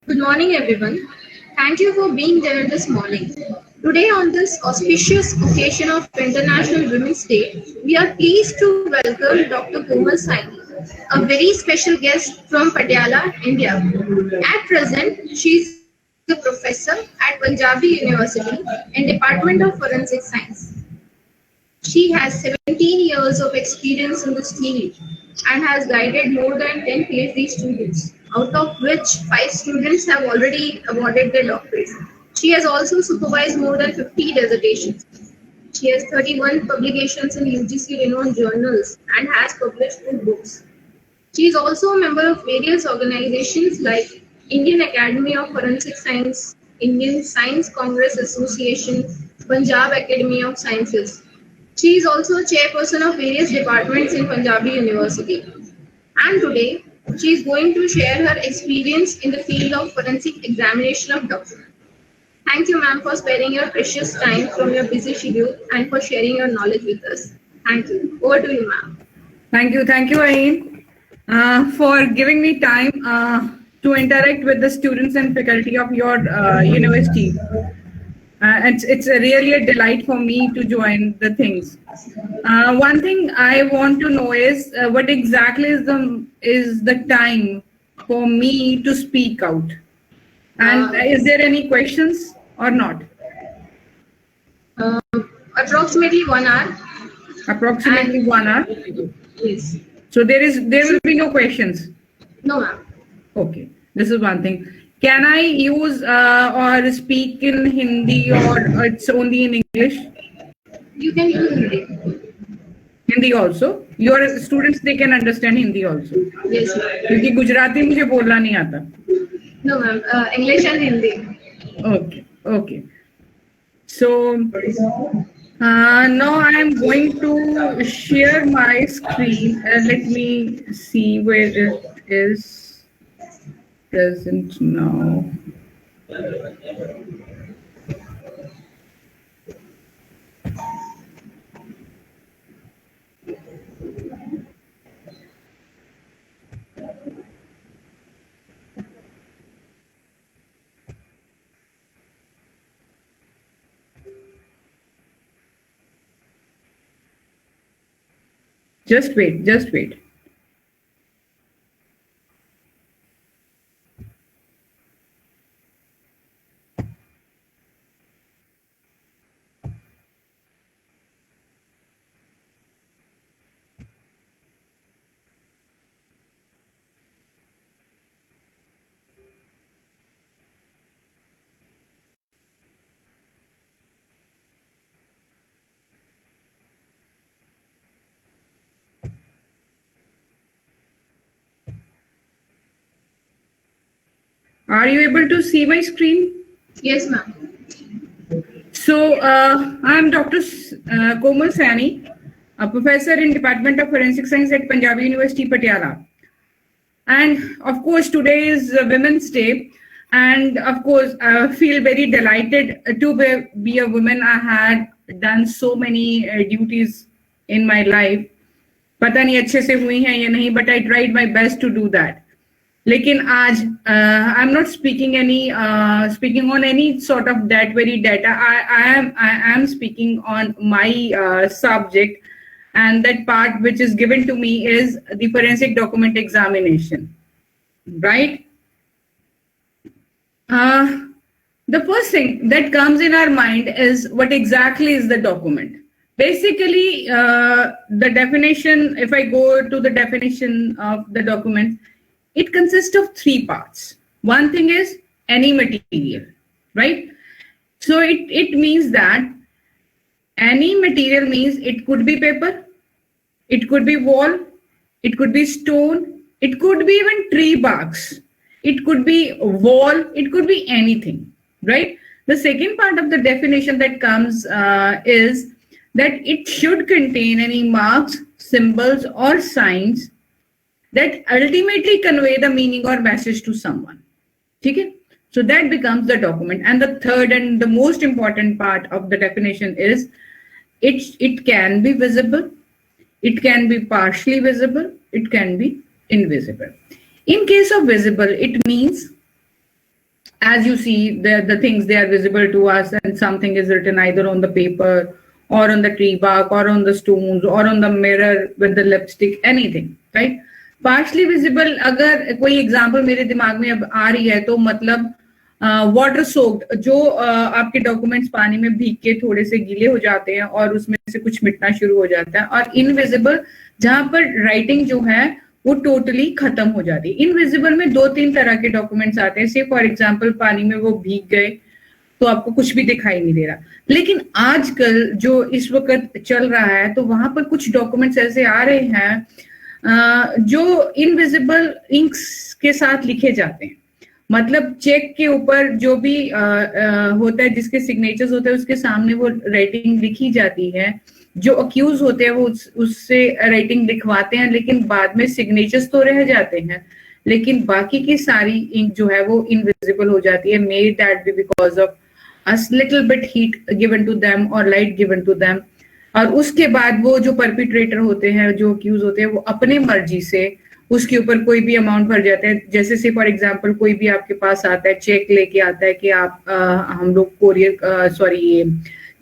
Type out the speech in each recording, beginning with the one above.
Good morning, everyone. Thank you for being there this morning. Today, on this auspicious occasion of International Women's Day, we are pleased to welcome Dr. Komal Saini, a very special guest from Patiala, India. At present, she is a professor at Punjabi University in Department of Forensic Science. She has 17 years of experience in this field and has guided more than 10 PhD students, out of which 5 students have already awarded their doctorates. She has also supervised more than 50 dissertations. She has 31 publications in UGC renowned journals and has published 2 books. She is also a member of various organizations like Indian Academy of Forensic Science, Indian Science Congress Association, Punjab Academy of Sciences. She is also a chairperson of various departments in Punjabi University. And today, she is going to share her experience in the field of forensic examination of documents. Thank you, ma'am, for sparing your precious time from your busy schedule and for sharing your knowledge with us. Thank you. Over to you, ma'am. Thank you, Ain, for giving me time to interact with the students and faculty of your university. It's really a delight for me to join the things. One thing I want to know is what exactly is the time for me to speak out, and is there any questions or not? Approximately 1 hour. Approximately 1 hour. Yes. So there will be no questions. No, ma'am. Okay, this is one thing. Can I use or speak in Hindi or it's only in English? You can use Hindi. Hindi also. Your students they can understand Hindi also. Yes, ma'am. क्योंकि गुजराती मुझे बोलना नहीं आता. No, ma'am. English and Hindi. Okay. So now I am going to share my screen. Let me see where it is present now. Just wait. Are you able to see my screen? Yes, ma'am. So I'm Dr. Komal Saini, a professor in Department of Forensic Science at Punjabi University, Patiala. And of course, today is Women's Day. And of course, I feel very delighted to be a woman. I had done so many duties in my life. पता नहीं अच्छे से हुई हैं या नहीं, but I tried my best to do that. लेकिन आज I'm not speaking on any sort of that very data. I am speaking on my subject, and that part which is given to me is the forensic document examination, right? The first thing that comes in our mind is what exactly is the document. Basically, the definition, if I go to the definition of the document, it consists of 3 parts. One thing is any material, right? So it means that any material means it could be paper, it could be wall, it could be stone, it could be even tree barks, it could be wall, it could be anything, right? The second part of the definition that comes is that it should contain any marks, symbols, or signs that ultimately convey the meaning or message to someone. Okay? So that becomes the document. And the third and the most important part of the definition is it can be visible, it can be partially visible, it can be invisible. In case of visible, it means as you see, the things, they are visible to us, and something is written either on the paper or on the tree bark or on the stones or on the mirror with the lipstick, anything, right? Partially visible, अगर कोई example मेरे दिमाग में अब आ रही है तो मतलब वाटर सोक्ड, जो आपके डॉक्यूमेंट्स पानी में भीग के थोड़े से गीले हो जाते हैं और उसमें से कुछ मिटना शुरू हो जाता है, और इनविजिबल जहां पर राइटिंग जो है वो टोटली खत्म हो जाती है। इनविजिबल में 2-3 तरह के डॉक्यूमेंट्स आते हैं। से फॉर एग्जांपल पानी में वो भीग गए तो आपको कुछ भी दिखाई नहीं दे रहा, लेकिन आजकल जो इस वक्त चल रहा है तो वहां पर कुछ डॉक्यूमेंट्स ऐसे आ रहे हैं जो इनविजिबल इंक्स के साथ लिखे जाते हैं। मतलब चेक के ऊपर जो भी होता है, जिसके सिग्नेचर्स होते हैं उसके सामने वो राइटिंग लिखी जाती है। जो अक्यूज होते हैं वो उससे राइटिंग लिखवाते हैं, लेकिन बाद में सिग्नेचर्स तो रह जाते हैं, लेकिन बाकी की सारी इंक जो है वो इनविजिबल हो जाती है। May that be because of a little bit heat given to them और लाइट गिवन टू देम। और उसके बाद वो जो परपिट्रेटर होते हैं, जो अक्यूज होते हैं, वो अपने मर्जी से उसके ऊपर कोई भी अमाउंट भर जाते हैं। जैसे से फॉर एग्जांपल कोई भी आपके पास आता है, चेक लेके आता है कि आप हम लोग कोरियर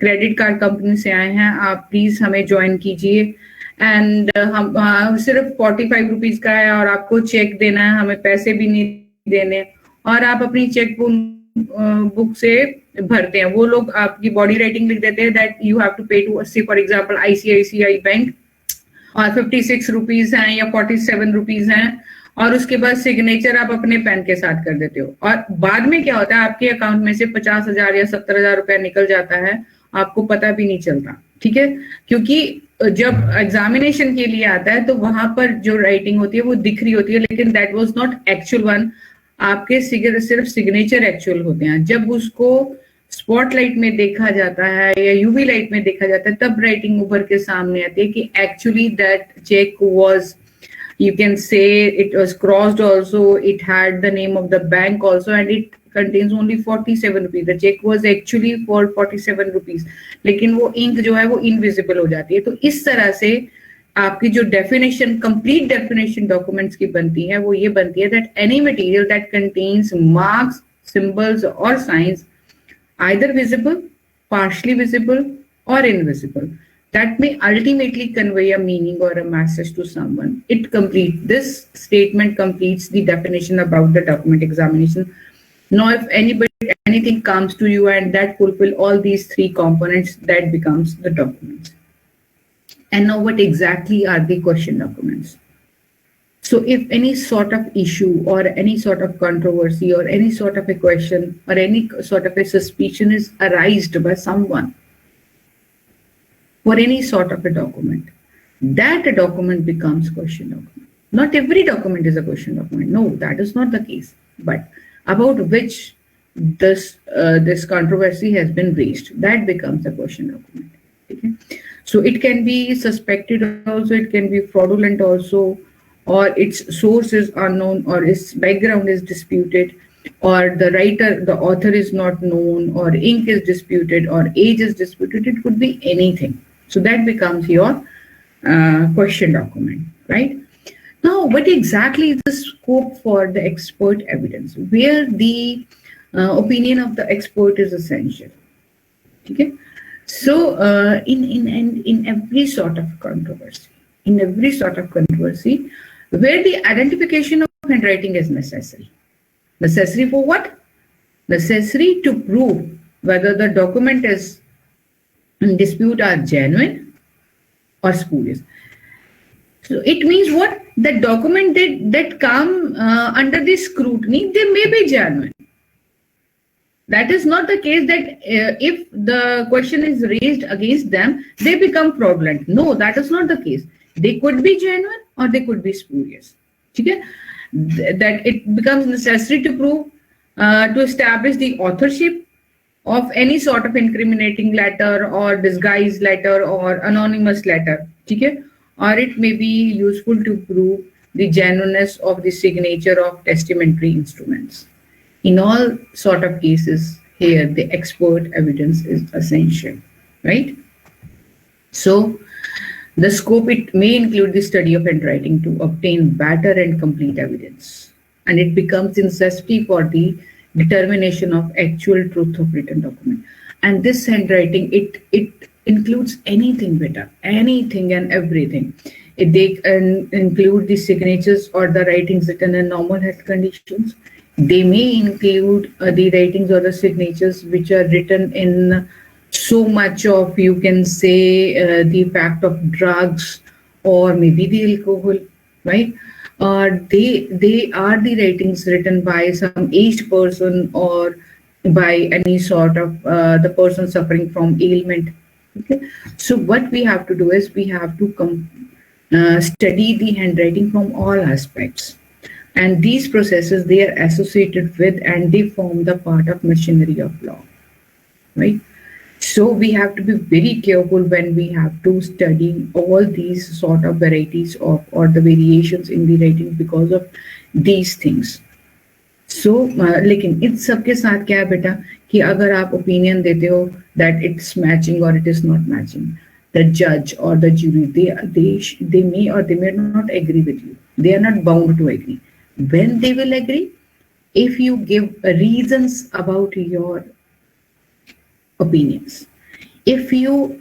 क्रेडिट कार्ड कंपनी से आए हैं, आप प्लीज हमें ज्वाइन कीजिए, एंड हम सिर्फ 45 रुपीज का है और आपको चेक देना है, हमें पैसे भी नहीं देने, और आप अपनी चेक बुक से भरते हैं। वो लोग आपकी बॉडी राइटिंग लिख देते हैं that you have to pay to C for example ICICI bank, और 56 रुपीज हैं या 47 रुपीज हैं, और उसके बाद सिग्नेचर आप अपने पेन के साथ कर देते हो। और बाद में क्या होता है, आपके अकाउंट में से 50,000 या 70,000 रुपया निकल जाता है, आपको पता भी नहीं चलता। ठीक है, क्योंकि जब एग्जामिनेशन के लिए आता है तो वहां पर जो राइटिंग होती है वो दिख रही होती है, लेकिन that was not actual one. आपके सिर्फ सिग्नेचर एक्चुअल होते हैं। जब उसको स्पॉटलाइट में देखा जाता है या यूवी लाइट में देखा जाता है, तब राइटिंग उभर के सामने आती है कि actually that cheque was, you can say it was crossed also, it had the name of the bank also, and it contains only 47 rupees. The check was actually for 47 rupees, लेकिन वो ink जो है वो invisible हो जाती है। तो इस तरह से आपकी जो डेफिनेशन, कंप्लीट डेफिनेशन डॉक्यूमेंट्स की बनती है, वो ये बनती है that any material that contains marks, symbols और science either visible, partially visible or invisible, that may ultimately convey a meaning or a message to someone. This statement completes the definition about the document examination. Now if anything comes to you and that fulfill all these three components, that becomes the document. And now what exactly are the question documents? So if any sort of issue or any sort of controversy or any sort of a question or any sort of a suspicion is arised by someone for any sort of a document, that document becomes question document. Not every document is a question document. No, that is not the case. But about which this controversy has been raised, that becomes a question document. Okay? So it can be suspected also, it can be fraudulent also, or its source is unknown, or its background is disputed, or the author is not known, or ink is disputed, or age is disputed. It could be anything. So that becomes your question document, right? Now, what exactly is the scope for the expert evidence, where the opinion of the expert is essential? Okay. So in every sort of controversy, where the identification of handwriting is necessary. Necessary for what? Necessary to prove whether the document is in dispute are genuine or spurious. So it means what? The document that come under the scrutiny, they may be genuine. That is not the case that if the question is raised against them, they become fraudulent. No, that is not the case. They could be genuine or they could be spurious. Okay? That it becomes necessary to prove, to establish the authorship of any sort of incriminating letter or disguised letter or anonymous letter. Okay? Or it may be useful to prove the genuineness of the signature of testamentary instruments. In all sort of cases, here the expert evidence is essential, right? So the scope, it may include the study of handwriting to obtain better and complete evidence, and it becomes necessary for the determination of actual truth of written document. And this handwriting, it includes anything, beta, anything and everything. They include the signatures or the writings written in normal health conditions. They may include the writings or the signatures which are written in so much of, you can say, the fact of drugs or maybe the alcohol, right? They are the writings written by some aged person or by any sort of the person suffering from ailment. Okay, so what we have to do is we have to study the handwriting from all aspects, and these processes, they are associated with and they form the part of machinery of law, right? So we have to be very careful when we have to study all these sort of varieties of or the variations in the writing because of these things. सो लेकिन इन सबके साथ क्या है बेटा कि अगर आप opinion देते हो दैट इट्स मैचिंग और it is not matching, the जज और the jury, they may or they may not agree with you. They are not bound to agree. When they will agree, if you give reasons about your opinions, if you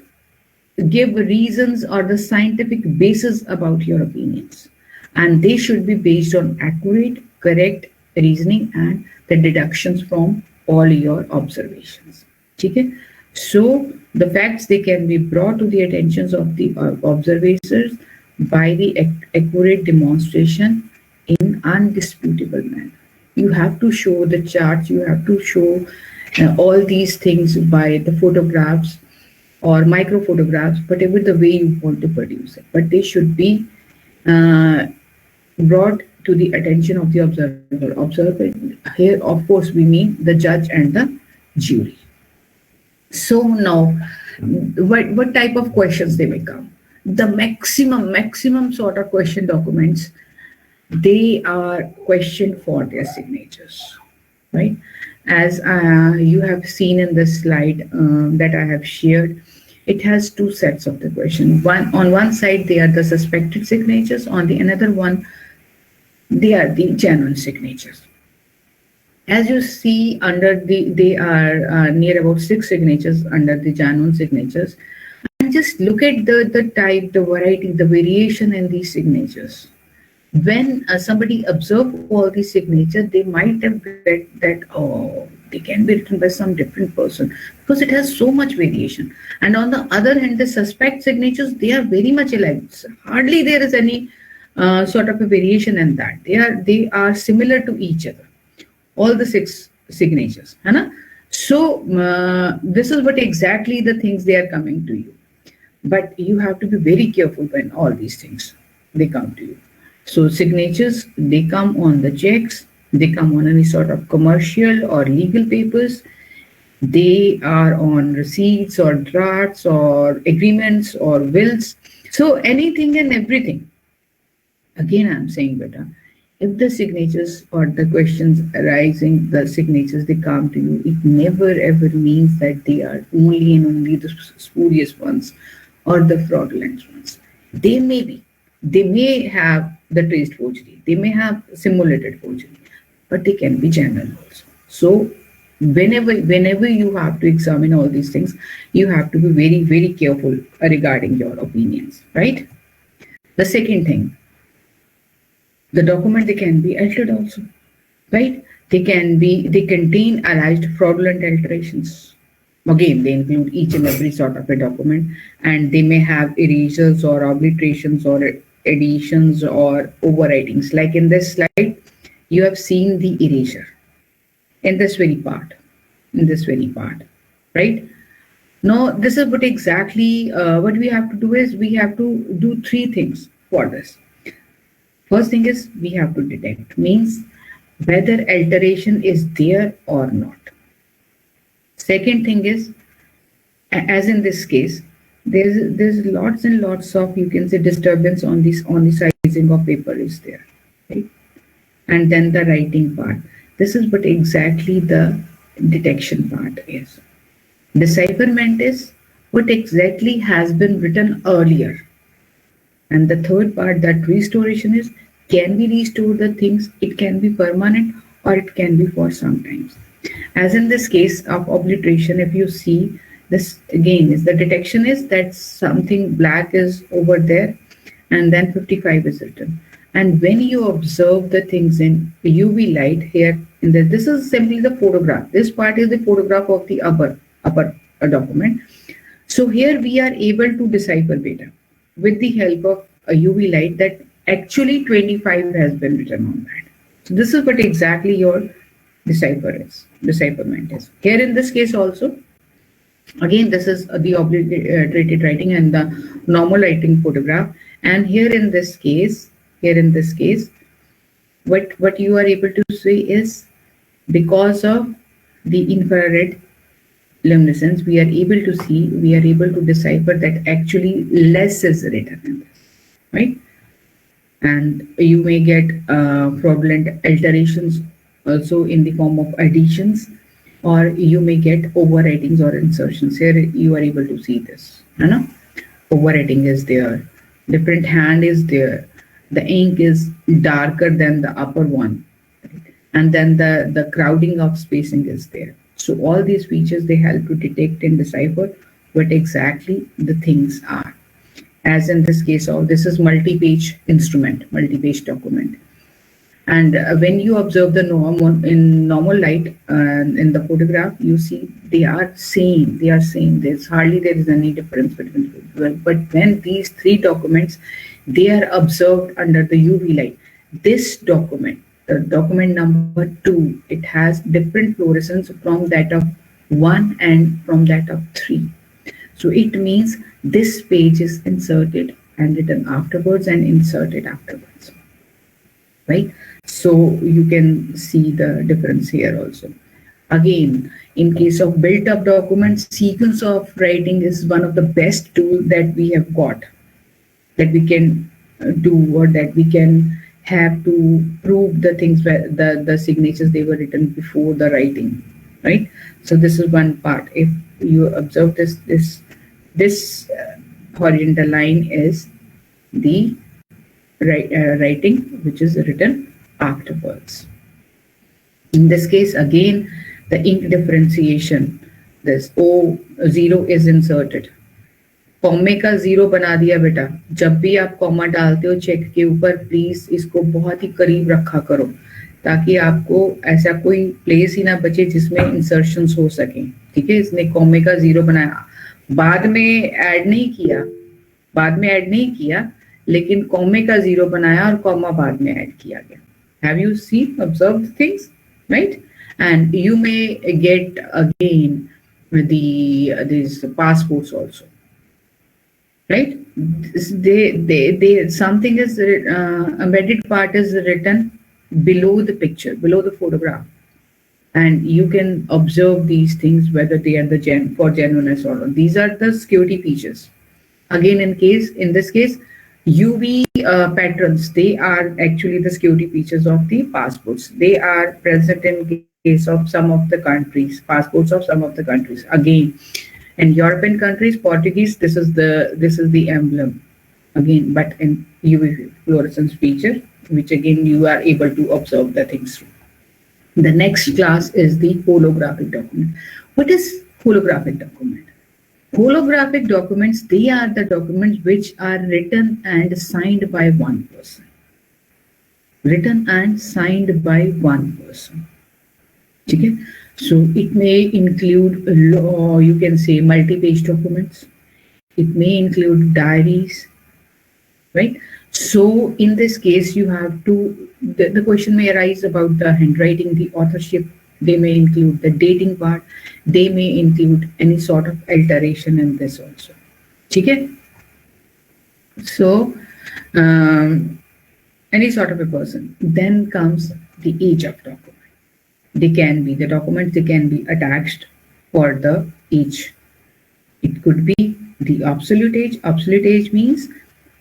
give reasons or the scientific basis about your opinions, and they should be based on accurate, correct reasoning and the deductions from all your observations. Okay? So the facts, they can be brought to the attentions of the observers by the accurate demonstration in undisputable manner. You have to show the charts, you have to show all these things by the photographs or micro photographs, whatever the way you want to produce it, but they should be brought to the attention of the observer. Observer here, of course, we mean the judge and the jury. So now, what type of questions they may come? The maximum sort of question documents, they are questioned for their signatures, right? As you have seen in this slide that I have shared, it has two sets of the question. On one side, they are the suspected signatures. On the another one, they are the genuine signatures. As you see under they are near about 6 signatures under the genuine signatures. And just look at the type, the variety, the variation in these signatures. When somebody observe all these signatures, they might have read that, oh, they can be written by some different person because it has so much variation. And on the other hand, the suspect signatures, they are very much alike. Hardly there is any sort of a variation in that. They are similar to each other, all the 6 signatures. Hai? So this is what exactly the things they are coming to you. But you have to be very careful when all these things, they come to you. So signatures, they come on the checks, they come on any sort of commercial or legal papers, they are on receipts or drafts or agreements or wills. So anything and everything. Again, I'm saying, beta, if the signatures or the questions arising, the signatures, they come to you, it never ever means that they are only and only the spurious ones or the fraudulent ones. They may have the traced forgery, they may have simulated forgery, but they can be genuine also. So whenever you have to examine all these things, you have to be very, very careful regarding your opinions, right? The second thing, the document, they can be altered also, right? They contain alleged fraudulent alterations. Again, they include each and every sort of a document, and they may have erasures or obliterations or additions or overwritings. Like in this slide, you have seen the erasure in this very part, right? Now, this is what exactly what we have to do is we have to do 3 things for this. First thing is we have to detect, means whether alteration is there or not. Second thing is, as in this case, there's lots and lots of, you can say, disturbance on the sizing of paper is there, right? And then the writing part. This is what exactly the detection part is. Decipherment is what exactly has been written earlier. And the third part, that restoration is, can we restore the things? It can be permanent or it can be for some times. As in this case of obliteration, if you see this again is the detection is that something black is over there and then 55 is written. And when you observe the things in UV light here, in this is simply the photograph. This part is the photograph of the upper document. So here we are able to decipher beta with the help of a UV light that actually 25 has been written on that. So this is what exactly your decipherment is. Here in this case also, again, this is the obliterated writing and the normal writing photograph. And here in this case, what you are able to see is because of the infrared luminescence, we are able to decipher that actually less is written in this, right? And you may get fraudulent alterations also in the form of additions, or you may get overwritings or insertions. Here you are able to see this, overwriting is there, different hand is there, the ink is darker than the upper one, right? And then the crowding of spacing is there. So all these features, they help to detect and decipher what exactly the things are. As in this case, this is multi-page instrument, multi-page document. And when you observe the in normal light in the photograph, you see they are same. There is any difference between them. But when these three documents, they are observed under the UV light, this document, the document number 2, it has different fluorescence from that of 1 and from that of 3. So it means this page is inserted and written afterwards and inserted afterwards, right? So you can see the difference here also. Again, in case of built-up documents, sequence of writing is one of the best tools that we have got, that we can do, or that we can have to prove the things where the signatures, they were written before the writing, right? So this is one part. If you observe this horizontal line is the writing which is written afterwards. In this case, again, the ink differentiation, this O0 is inserted. कॉमे का 0 बना दिया बेटा. जब भी आप comma डालते हो check के ऊपर, प्लीज इसको बहुत ही करीब रखा करो, ताकि आपको ऐसा कोई प्लेस ही ना बचे जिसमें इंसर्शंस हो सके. ठीक है, इसने कॉमे का 0 बनाया, बाद में ऐड नहीं किया, लेकिन कॉमे का 0 बनाया और कॉमा बाद में ऐड किया गया. Have you seen, observed things, right? And you may get again these passports also, right? Something is embedded part is written below the picture, below the photograph, and you can observe these things whether they are for genuineness or not. These are the security features. Again, in this case, UV patterns, they are actually the security features of the passports. They are present in case of some of the countries, passports of some of the countries. Again, in European countries, Portuguese, this is the emblem. Again, but in UV fluorescence feature, which again you are able to observe the things through. The next class is the holographic document. What is holographic document? Holographic documents, they are the documents which are written and signed by one person. Written and signed by one person. Okay? So it may include, you can say, multi-page documents. It may include diaries, right? So in this case, you have to, the question may arise about the handwriting, the authorship. They may include the dating part. They may include any sort of alteration in this also. Okay? So, any sort of a person. Then comes the age of document. The documents, they can be attached for the age. It could be the obsolete age. Obsolete age means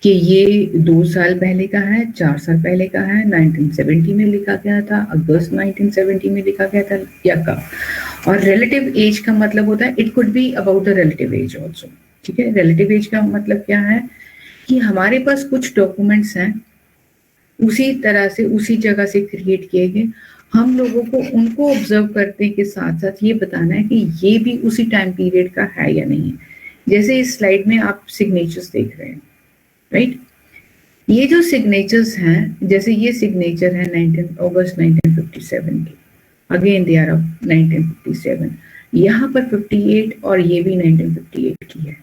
कि ये 2 साल पहले का है, 4 साल पहले का है, 1970 में लिखा गया था, अगस्त 1970 में लिखा गया था, या कब. और रिलेटिव एज का मतलब होता है, it could be about the relative age also. ठीक है, रिलेटिव एज का मतलब क्या है कि हमारे पास कुछ डॉक्यूमेंट्स हैं, उसी तरह से उसी जगह से क्रिएट किए गए, हम लोगों को उनको ऑब्जर्व करने के साथ साथ ये बताना है कि ये भी उसी टाइम पीरियड का है या नहीं है। जैसे इस स्लाइड में आप सिग्नेचर्स देख रहे हैं, राइट? ये जो सिग्नेचर्स हैं, जैसे ये सिग्नेचर है 19 अगस्त 1957 की, अगेन दे आर ऑफ 1957, यहाँ पर 58 और ये भी 1958 की है।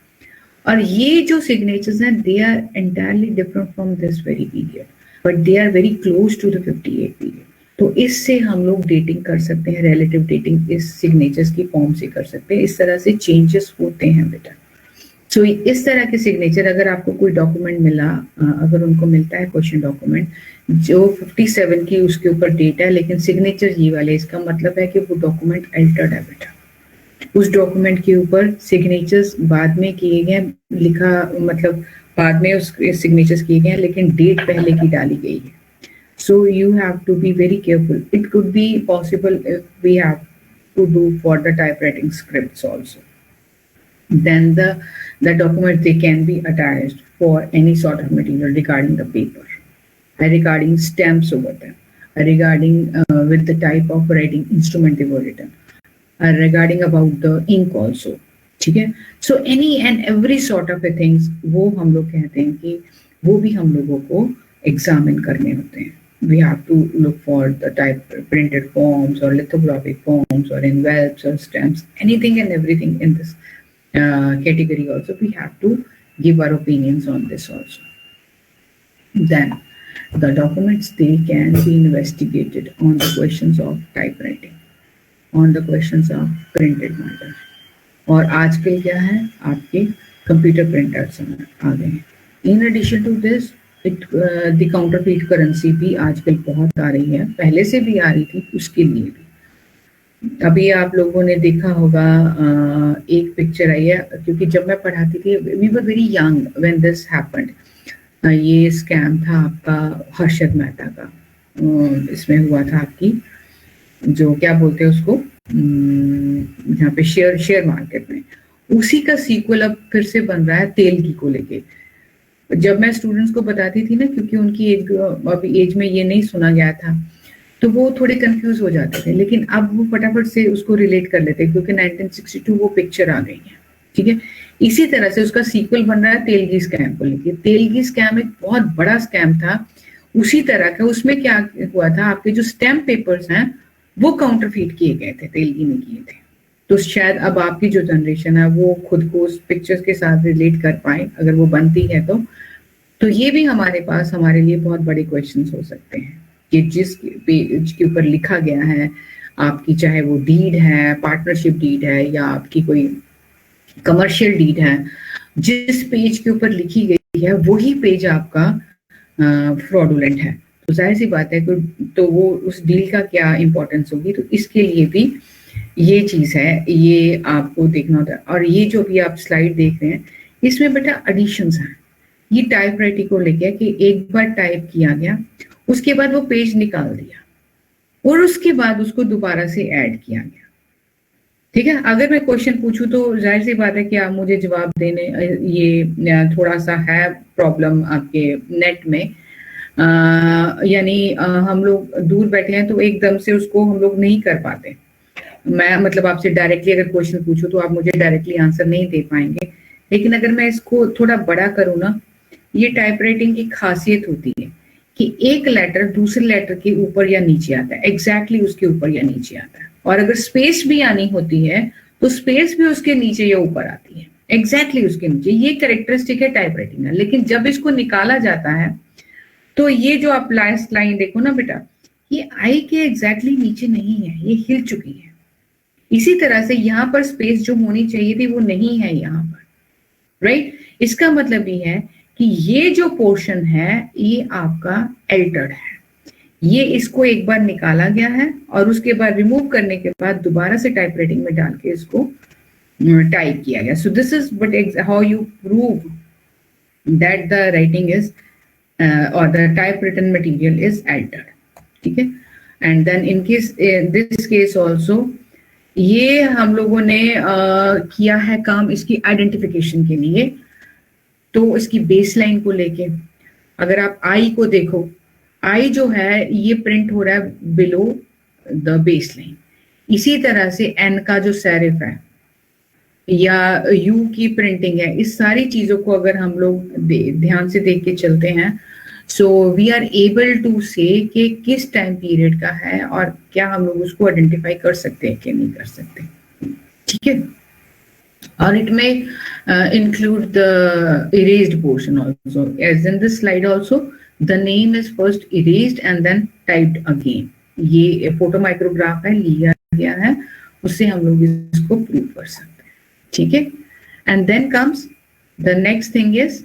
और ये जो सिग्नेचर्स हैं they are entirely different from this very period, but they are very close to the 58 period. तो इससे हम लोग डेटिंग कर सकते हैं, रिलेटिव डेटिंग इस सिग्नेचर्स की फॉर्म से कर सकते हैं। इस तरह से चेंजेस होते हैं बेटा। सो इस तरह के सिग्नेचर अगर आपको कोई डॉक्यूमेंट मिला, अगर उनको मिलता है क्वेश्चन डॉक्यूमेंट जो 57 की उसके ऊपर डेट है लेकिन सिग्नेचर ये वाले, इसका मतलब है कि वो डॉक्यूमेंट अल्टर्ड है बेटा। उस डॉक्यूमेंट के ऊपर सिग्नेचर्स बाद में किए गए, लिखा मतलब बाद में उस सिग्नेचर्स किए गए हैं लेकिन डेट पहले की डाली गई है। So you have to be very careful. It could be possible if we have to do for the typewriting scripts also. Then the documents, they can be attached for any sort of material regarding the paper, regarding stamps over them, regarding with the type of writing instrument they were written, regarding about the ink also. ठीक है? So any and every sort of a things वो हम लोग कहते हैं कि वो भी हम लोगों को एग्जामिन करने होते हैं। We have to look for the type printed forms or lithographic forms or envelopes or stamps, anything and everything in this category also. We have to give our opinions on this also. Then the documents, they can be investigated on the questions of typewriting, on the questions of printed matter. और आजकल क्या है, आपके computer printers आ गए हैं। In addition to this, the counterfeit currency भी आजकल बहुत आ रही है, पहले से भी आ रही थी, उसके लिए भी। अभी आप लोगों ने देखा होगा एक पिक्चर आई है, क्योंकि जब मैं पढ़ाती थी we were very young when this happened. ये स्कैम था आपका हर्षद मेहता का, इसमें हुआ था आपकी जो क्या बोलते हैं उसको, यहाँ पे शेयर मार्केट में। उसी का सीक्वल अब फिर से बन रहा है तेल घी को लेके। जब मैं स्टूडेंट्स को बताती थी ना, क्योंकि उनकी एज में ये नहीं सुना गया था, तो वो थोड़े कंफ्यूज हो जाते थे, लेकिन अब वो फटाफट से उसको रिलेट कर लेते क्योंकि 1962 वो पिक्चर आ गई है। ठीक है, इसी तरह से उसका सीक्वल बन रहा है तेलगी स्कैम को लेके। तेलगी स्कैम एक बहुत बड़ा स्कैम था उसी तरह का। उसमें क्या हुआ था, आपके जो स्टैम्प पेपर्स हैं वो काउंटरफीट किए गए थे, तेलगी ने किए थे। तो शायद अब आपकी जो जनरेशन है वो खुद को उस पिक्चर्स के साथ रिलेट कर पाए, अगर वो बनती है तो ये भी हमारे पास हमारे लिए बहुत बड़े क्वेश्चंस हो सकते हैं कि जिस पेज के ऊपर लिखा गया है आपकी, चाहे वो डीड है, पार्टनरशिप डीड है या आपकी कोई कमर्शियल डीड है, जिस पेज के ऊपर लिखी गई है वही पेज आपका फ्रॉडुलेंट है। तो जाहिर सी बात है तो वो उस डील का क्या इंपॉर्टेंस होगी। तो इसके लिए भी ये चीज है, ये आपको देखना होता है। और ये जो भी आप स्लाइड देख रहे हैं इसमें बेटा एडिशंस हैं। ये टाइप राइटिंग को लेके कि एक बार टाइप किया गया, उसके बाद वो पेज निकाल दिया और उसके बाद उसको दोबारा से ऐड किया गया। ठीक है, अगर मैं क्वेश्चन पूछूं तो जाहिर सी बात है कि आप मुझे जवाब देने, ये थोड़ा सा है प्रॉब्लम आपके नेट में, यानी हम लोग दूर बैठे हैं तो एकदम से उसको हम लोग नहीं कर पाते। मैं मतलब आपसे डायरेक्टली अगर क्वेश्चन पूछूं तो आप मुझे डायरेक्टली आंसर नहीं दे पाएंगे, लेकिन अगर मैं इसको थोड़ा बड़ा करूँ ना, ये टाइपराइटिंग की खासियत होती है कि एक लेटर दूसरे लेटर के ऊपर या नीचे आता है, एग्जैक्टली उसके ऊपर या नीचे आता है। और अगर स्पेस भी आनी होती है तो स्पेस भी उसके नीचे या ऊपर आती है, एग्जैक्टली उसके नीचे। ये कैरेक्टरिस्टिक है टाइपराइटिंग का। लेकिन जब इसको निकाला जाता है तो ये जो आप लास्ट लाइन देखो ना बेटा, ये आई के एग्जैक्टली नीचे नहीं है, ये हिल चुकी है। इसी तरह से यहाँ पर स्पेस जो होनी चाहिए थी वो नहीं है यहाँ पर, राइट। इसका मतलब ये है कि ये जो पोर्शन है ये आपका एल्टर्ड है। ये इसको एक बार निकाला गया है और उसके बाद रिमूव करने के बाद दोबारा से टाइपराइटिंग में डाल के इसको टाइप किया गया। So this is but how you prove that the writing is और the type written material is altered. ठीक है, and then in case this case also ये हम लोगों ने किया है काम इसकी आइडेंटिफिकेशन के लिए। तो इसकी बेसलाइन को लेके अगर आप आई को देखो, आई जो है ये प्रिंट हो रहा है बिलो द बेसलाइन। इसी तरह से एन का जो सेरिफ है या यू की प्रिंटिंग है, इस सारी चीजों को अगर हम लोग ध्यान से देख के चलते हैं, so we are able to say कि किस टाइम पीरियड का है और क्या हम लोग उसको आइडेंटिफाई कर सकते हैं कि नहीं कर सकते। ठीक है, और इट में include the erased portion also, as in this slide also the name is first erased and then typed again। ये फोटो माइक्रोग्राफ है, लिया गया है, उससे हम लोग इसको प्रूव कर सकते हैं। ठीक है, and then comes the next thing is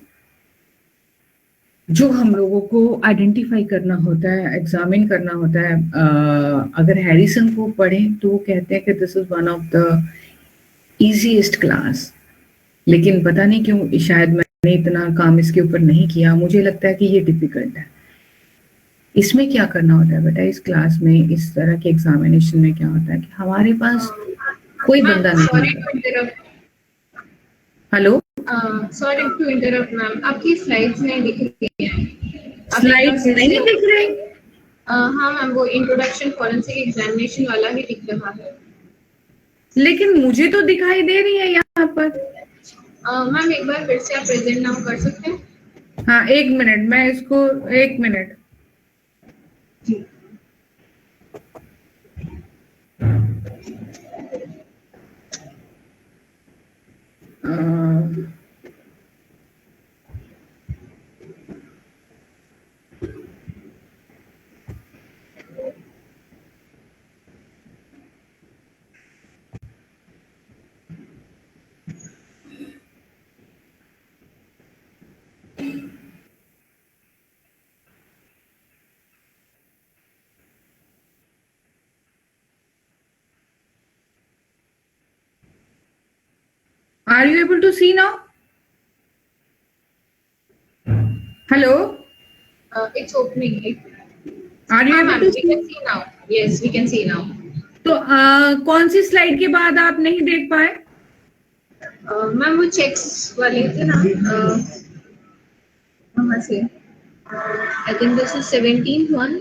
जो हम लोगों को आइडेंटिफाई करना होता है, एग्जामिन करना होता है। अगर हैरिसन को पढ़ें तो वो कहते हैं कि this is one of the easiest class, लेकिन पता नहीं क्यों शायद मैंने इतना काम इसके ऊपर नहीं किया, मुझे लगता है कि ये डिफिकल्ट है। इसमें क्या करना होता है बेटा, इस क्लास में, इस तरह के एग्जामिनेशन में क्या होता है कि हमारे पास कोई बंदा नहीं। Hello, sorry to interrupt ma'am, आपकी स्लाइड्स नहीं दिख रही हैं। स्लाइड्स नहीं दिख रही? हाँ मैम, वो इंट्रोडक्शन फॉरेंसिक एग्जामिनेशन वाला ही दिख रहा है। लेकिन मुझे तो दिखाई दे रही है यहाँ पर। मैम एक बार फिर से आप प्रेजेंट नाउ कर सकते हैं? हाँ, एक मिनट, मैं इसको, एक मिनट। जी। Are you able to see now? Hello? It's opening. Are you able to we can see now. Yes, we can see now. तो कौन सी स्लाइड के बाद आप नहीं देख पाए? मैम वो चेक्स वाले थे ना, कहाँ से? I think this is 17th one.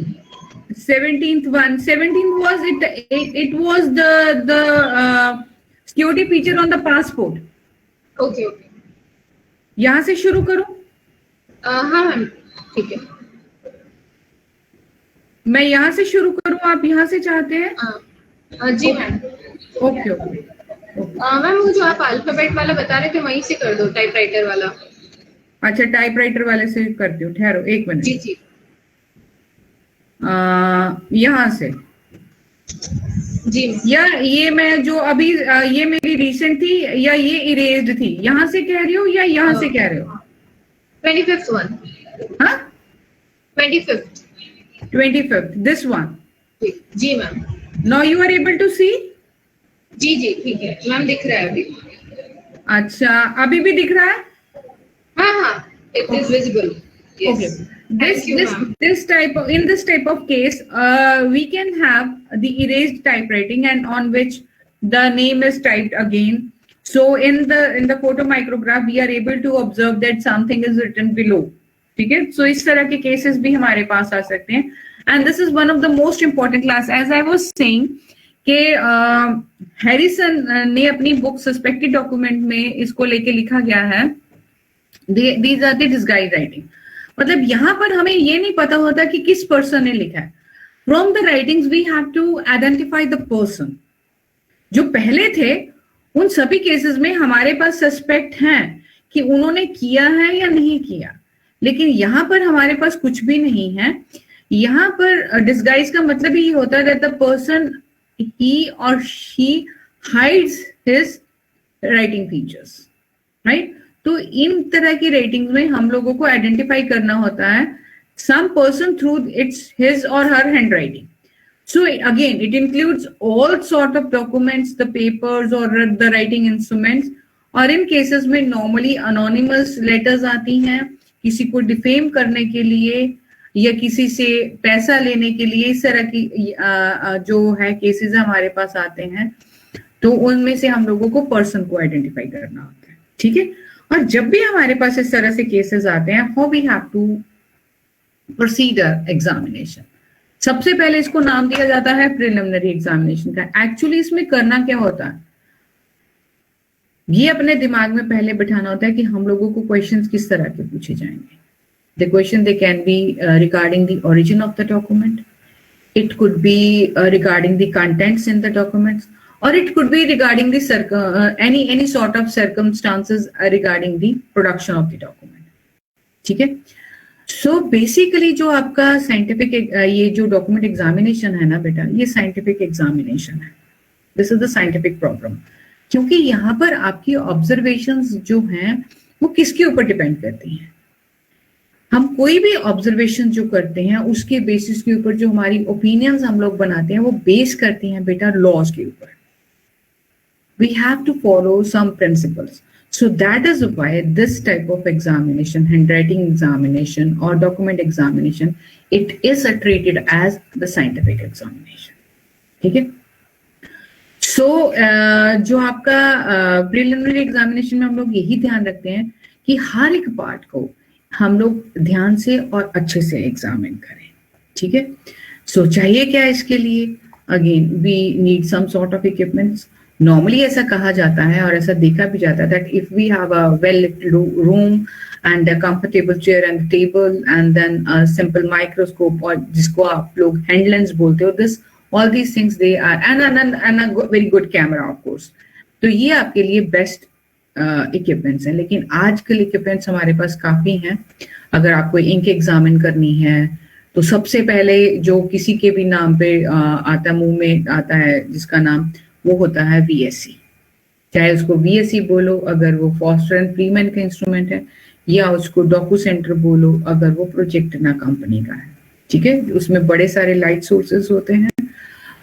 17th one. 17th was it was the security feature on the passport. Okay, okay. यहाँ से शुरू करूं? हाँ मैम, ठीक है। मैं यहाँ से शुरू करूं, आप यहाँ से चाहते हैं? जी मैम। Okay okay. मैम वो जो आप अल्फाबेट वाला बता रहे थे वहीं से कर दो, टाइपराइटर वाला। अच्छा, टाइपराइटर वाले से करती हूँ, ठहरो एक मिनट। जी जी। यहाँ से जी। या ये मैं जो अभी ये मेरी रिसेंट थी या ये इरेज्ड थी, यहाँ से कह रही हो या यहाँ से कह रहे हो? 25th one. हाँ, 25th. 25th, this one. जी ma'am. Now you are able to see? जी जी, ठीक है मैम, दिख रहा है अभी। अच्छा, अभी भी दिख रहा है? हाँ हाँ, it is visible. Yes. Okay. This type of, in this type of case, we can have the erased typewriting and on which the name is typed again. So in the photo micrograph, we are able to observe that something is written below. ठीक है, so इस तरह के cases भी हमारे पास आ सकते हैं। And this is one of the most important class, as I was saying, कि हैरिसन ने अपनी बुक सस्पेक्टेड डॉक्यूमेंट में इसको लेके लिखा गया है, these are the disguised writing। मतलब यहाँ पर हमें ये नहीं पता होता कि किस पर्सन ने लिखा है। From the writings we have to identify the person. जो पहले थे उन सभी केसेस में हमारे पास सस्पेक्ट हैं कि उन्होंने किया है या नहीं किया, लेकिन यहाँ पर हमारे पास कुछ भी नहीं है। यहाँ पर डिस्गाइज का मतलब ये होता है दैट द पर्सन ही और she hides his writing features, right. तो इन तरह की रेटिंग्स में हम लोगों को आइडेंटिफाई करना होता है some person through its his or her handwriting. So again it includes all sort of documents, the papers और द राइटिंग इंस्ट्रूमेंट्स। और इन केसेस में नॉर्मली अनोनिमस लेटर्स आती हैं किसी को डिफेम करने के लिए या किसी से पैसा लेने के लिए। इस तरह की जो है केसेस हमारे पास आते हैं, तो उनमें से हम लोगों को पर्सन को आइडेंटिफाई करना होता है। ठीक है, और जब भी हमारे पास इस तरह से केसेस आते हैं, how we have to proceed examination. सबसे पहले इसको नाम दिया जाता है प्रिलिमिनरी एग्जामिनेशन का। एक्चुअली इसमें करना क्या होता है, ये अपने दिमाग में पहले बिठाना होता है कि हम लोगों को क्वेश्चंस किस तरह के पूछे जाएंगे। The question they can be regarding the origin of the document, it could be regarding the contents in the documents, or it could be regarding the any sort of circumstances regarding the production of the document. ठीक है, so basically जो आपका scientific ये जो document examination है ना बेटा, ये scientific examination है। This is the scientific problem, क्योंकि यहाँ पर आपकी observations जो हैं वो किसके ऊपर डिपेंड करती हैं। हम कोई भी ऑब्जर्वेशन जो करते हैं उसके बेसिस के ऊपर जो हमारी ओपिनियंस हम लोग बनाते हैं वो बेस करती हैं बेटा लॉज के ऊपर। We have to follow some principles, so that is why this type of examination, handwriting examination और document examination, it is treated as the scientific examination. ठीक है, सो जो आपका प्रिलिमिनरी एग्जामिनेशन में हम लोग यही ध्यान रखते हैं कि हर एक पार्ट को हम लोग ध्यान से और अच्छे से एग्जामिन करें। ठीक है, सो चाहिए क्या इसके लिए, again we need some sort of equipments. Normally ऐसा कहा जाता है और ऐसा देखा भी जाता है that if we have a well lit room and a comfortable chair and table and then a simple microscope, और जिसको आप लोग हैंड लेंस बोलते हो, this all these things they are and a very good camera of course, तो ये आपके लिए बेस्ट इक्विपमेंट्स हैं। लेकिन आजकल इक्विपमेंट्स हमारे पास काफी हैं। अगर आपको इंक एग्जामिन करनी है तो सबसे पहले जो किसी के भी नाम पे आता मुंह में आता है जिसका नाम, वो होता है VSC। चाहे उसको VSC बोलो अगर वो फॉस्टर एंड फ्रीमैन का इंस्ट्रूमेंट है, या उसको डॉकू सेंटर बोलो अगर वो प्रोजेक्टना कंपनी का है। ठीक है, उसमें बड़े सारे लाइट सोर्सेस होते हैं,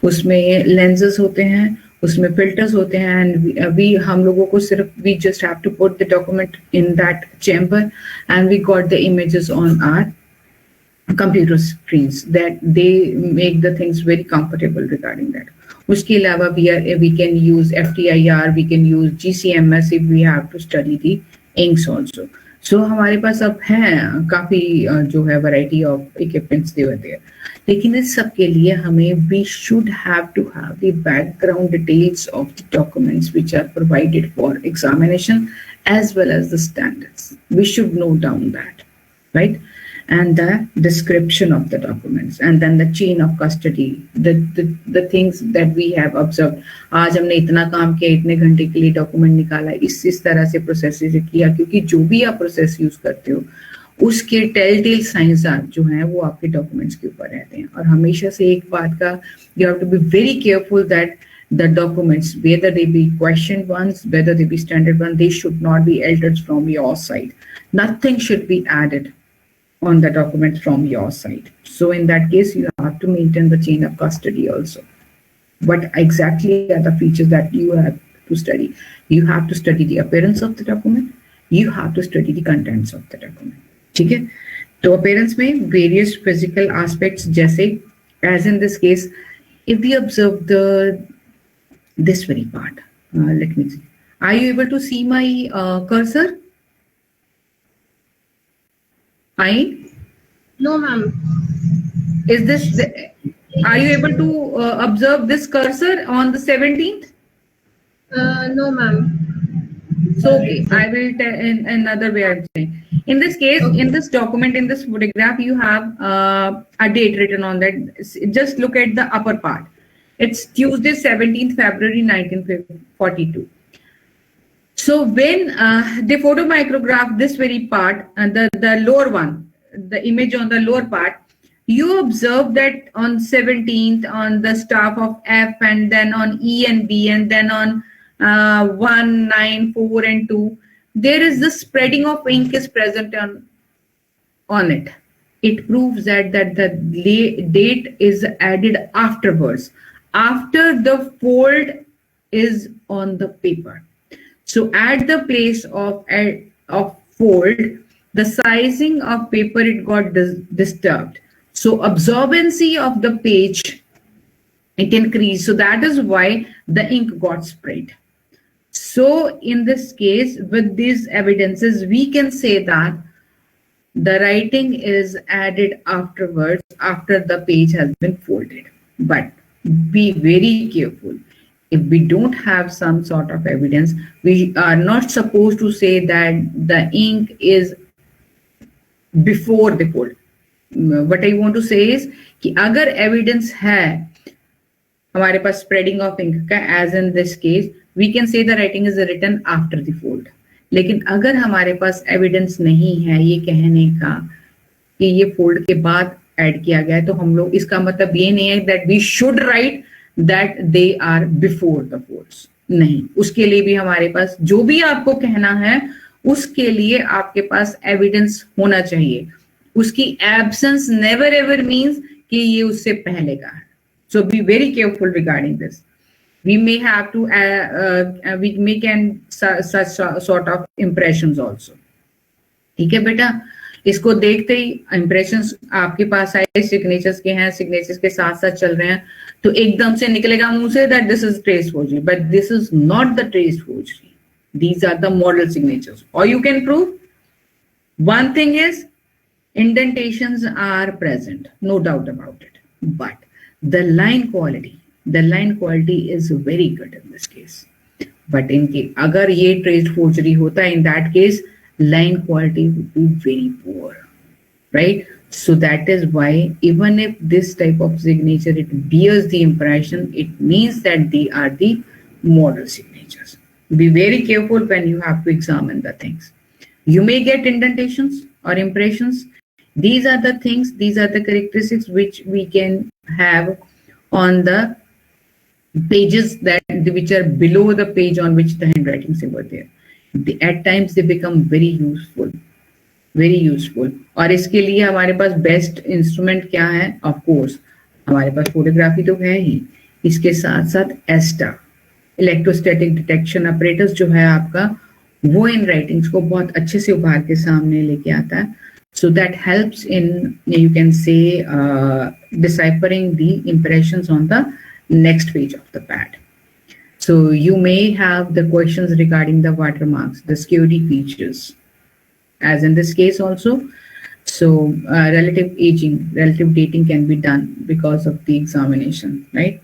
उसमें लेंसेज होते हैं, उसमें फिल्टर्स होते हैं, एंड वी हम लोगों को सिर्फ we just have to put the document in that chamber and we got the images on our computer screens that they make the things very comfortable regarding that. उसके अलावा we can use FTIR, we can use GCMS if we have to study the inks also. So हमारे पास अब है काफी जो है variety of equipments दे होते हैं, लेकिन इस सब के लिए हमें we should have to have the background details of the documents which are provided for examination as well as the standards. We should note down that, right? And the description of the documents, and then the chain of custody, the things that we have observed. आज हमने इतना काम किया, इतने घंटे के लिए document निकाला, इस तरह से प्रोसेस किया, क्योंकि जो भी आप प्रोसेस यूज करते हो उसके टेल टेल साइंस जो हैं वो आपके डॉक्यूमेंट्स के ऊपर रहते हैं। और हमेशा से एक बात का you have to be very careful that the documents, whether they be questioned ones, whether they be standard ones, they should not be altered from your side. Nothing should be added on the documents from your side. So in that case, you have to maintain the chain of custody also. What exactly are the features that you have to study? You have to study the appearance of the document. You have to study the contents of the document. ठीक है? तो appearance में various physical aspects, जैसे as in this case, if we observe this very part, let me see. Are you able to see my cursor? No, ma'am. Is this? Are you able to observe this cursor on the 17th? No, ma'am. So okay, I will tell in another way. I'm saying. In this case, okay. In this document, in this photograph, you have a date written on that. Just look at the upper part. It's Tuesday, 17th February 1942. So when they photomicrograph this very part, the lower one, the image on the lower part, you observe that on 17th, on the staff of F, and then on E and B, and then on 1, 9, 4, and 2, there is the spreading of ink is present on it. It proves that the date is added afterwards, after the fold is on the paper. So at the place of fold, the sizing of paper, it got disturbed. So absorbency of the page, it increased. So that is why the ink got spread. So in this case, with these evidences, we can say that The writing is added afterwards after the page has been folded. But be very careful. If we don't have some sort of evidence, we are not supposed to say that the ink is before the fold. What I want to say is कि अगर evidence है हमारे पास spreading of ink का, as in this case, we can say the writing is written after the fold. लेकिन अगर हमारे पास evidence नहीं है ये कहने का कि ये fold के बाद ऐड किया गया है, तो हम लोग, इसका मतलब ये नहीं है that we should write that they are before the folds. नहीं, उसके लिए भी हमारे पास जो भी आपको कहना है उसके लिए आपके पास एविडेंस होना चाहिए. उसकी एब्सेंस नेवर एवर मीन्स कि ये उससे पहले का है. So be very careful regarding this. We may have to we may can such sort of impressions also. ठीक है बेटा, इसको देखते ही impressions आपके पास आए, signatures के हैं, signatures के साथ साथ चल रहे हैं, तो एकदम से निकलेगा मुंह से that this is trace forgery, but this is not the trace forgery. These are the model signatures. Or you can prove. One thing is indentations are present, no doubt about it, but the line quality is very good in this case. But in case agar ye traced forgery hota, in that case line quality would be very poor, right? So that is why even if this type of signature it bears the impression, it means that they are the model signatures. Be very careful when you have to examine the things. You may get indentations or impressions. These are the things, these are the characteristics which we can have on the pages that which are below the page on which the handwritings were there. At times they become very useful. और इसके लिए हमारे पास best instrument क्या है? Of course हमारे पास photography तो है ही, इसके साथ साथ एस्टा इलेक्ट्रोस्टैटिक डिटेक्शन अपरेटस जो है आपका, वो इन राइटिंग्स को बहुत अच्छे से उभार के सामने लेके आता है. So that helps in, you can say, deciphering the impressions on the next page of the pad. So you may have the questions regarding the watermarks, the security features, as in this case also. So relative aging, relative dating can be done because of the examination, right?